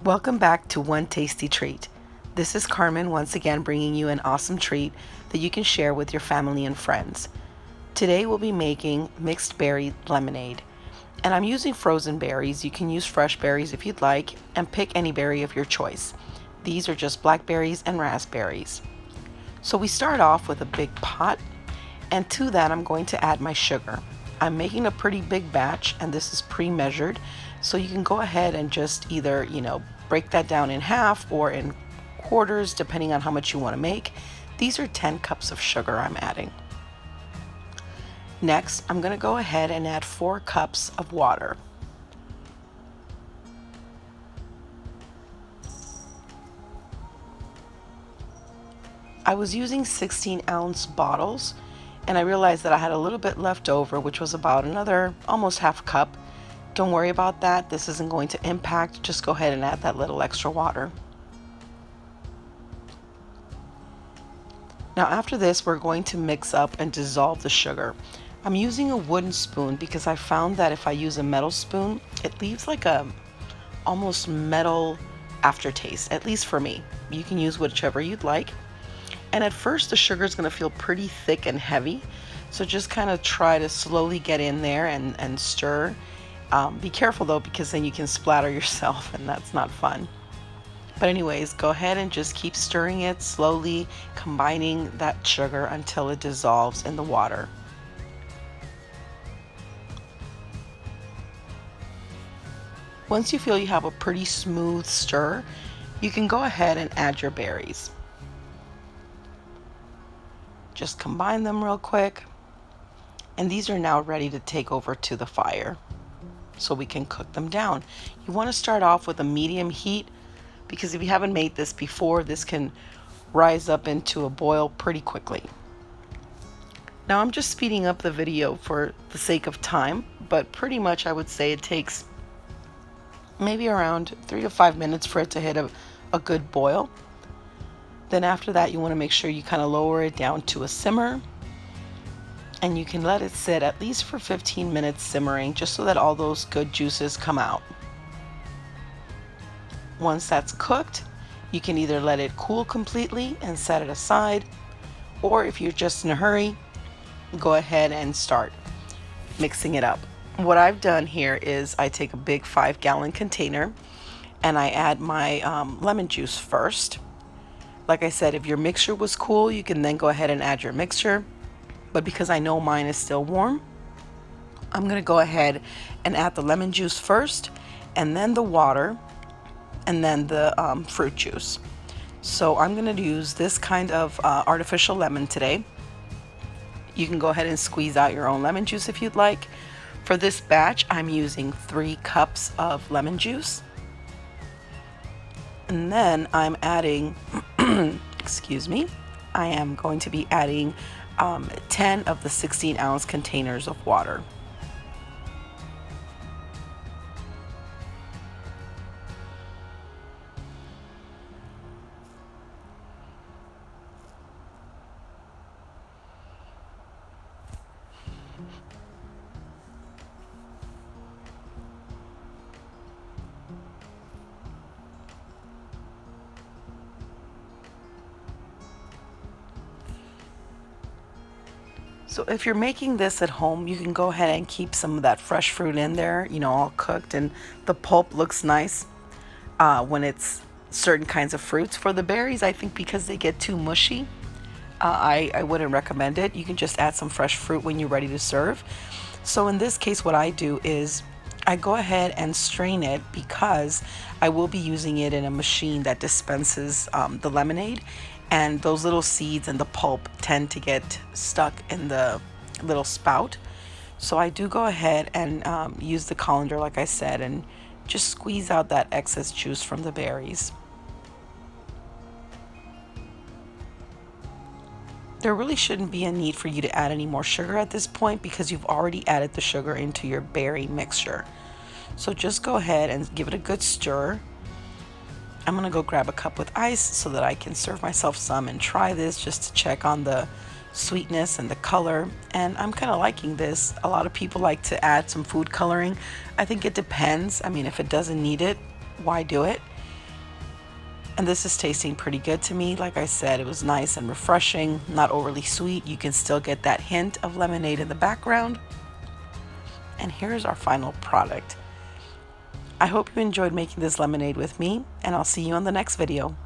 Welcome back to One Tasty Treat. This is Carmen once again bringing you an awesome treat that you can share with your family and friends. Today we'll be making mixed berry lemonade. And I'm using frozen berries. You can use fresh berries if you'd like and pick any berry of your choice. These are just blackberries and raspberries. So we start off with a big pot, and to that I'm going to add my sugar. I'm making a pretty big batch and this is pre-measured, so you can go ahead and just either, break that down in half or in quarters depending on how much you want to make. These are 10 cups of sugar I'm adding. Next, I'm going to go ahead and add 4 cups of water. I was using 16-ounce bottles, and I realized that I had a little bit left over, which was about another almost half cup. Don't worry about that. This isn't going to impact. Just go ahead and add that little extra water. Now after this, we're going to mix up and dissolve the sugar. I'm using a wooden spoon because I found that if I use a metal spoon, it leaves like a almost metal aftertaste, at least for me. You can use whichever you'd like. And at first the sugar is going to feel pretty thick and heavy, so just kind of try to slowly get in there and stir. Be careful though, because then you can splatter yourself and that's not fun. But anyways, go ahead and just keep stirring it slowly, combining that sugar until it dissolves in the water. Once you feel you have a pretty smooth stir, you can go ahead and add your berries. Just combine them real quick, and these are now ready to take over to the fire so we can cook them down. You want to start off with a medium heat, because if you haven't made this before, this can rise up into a boil pretty quickly. Now I'm just speeding up the video for the sake of time, but pretty much I would say it takes maybe around 3 to 5 minutes for it to hit a good boil. Then after that, you want to make sure you kind of lower it down to a simmer, and you can let it sit at least for 15 minutes simmering, just so that all those good juices come out. Once that's cooked, you can either let it cool completely and set it aside, or if you're just in a hurry, go ahead and start mixing it up. What I've done here is I take a big 5-gallon container and I add my lemon juice first. Like I said, if your mixture was cool, you can then go ahead and add your mixture. But because I know mine is still warm, I'm going to go ahead and add the lemon juice first, and then the water, and then the fruit juice. So I'm going to use this kind of artificial lemon today. You can go ahead and squeeze out your own lemon juice if you'd like. For this batch, I'm using 3 cups of lemon juice. And then I'm adding, excuse me, I am going to be adding 10 of the 16-ounce containers of water. So if you're making this at home, you can go ahead and keep some of that fresh fruit in there, all cooked, and the pulp looks nice when it's certain kinds of fruits. For the berries, I think because they get too mushy, I wouldn't recommend it. You can just add some fresh fruit when you're ready to serve. So in this case, what I do is I go ahead and strain it, because I will be using it in a machine that dispenses the lemonade, and those little seeds and the pulp tend to get stuck in the little spout. So I do go ahead and use the colander, like I said, and just squeeze out that excess juice from the berries. There really shouldn't be a need for you to add any more sugar at this point, because you've already added the sugar into your berry mixture. So just go ahead and give it a good stir. I'm gonna go grab a cup with ice so that I can serve myself some and try this, just to check on the sweetness and the color. And I'm kind of liking this. A lot of people like to add some food coloring. I think it depends. I mean, if it doesn't need it, why do it? And this is tasting pretty good to me. Like I said, it was nice and refreshing, not overly sweet. You can still get that hint of lemonade in the background. And here's our final product. I hope you enjoyed making this lemonade with me, and I'll see you on the next video.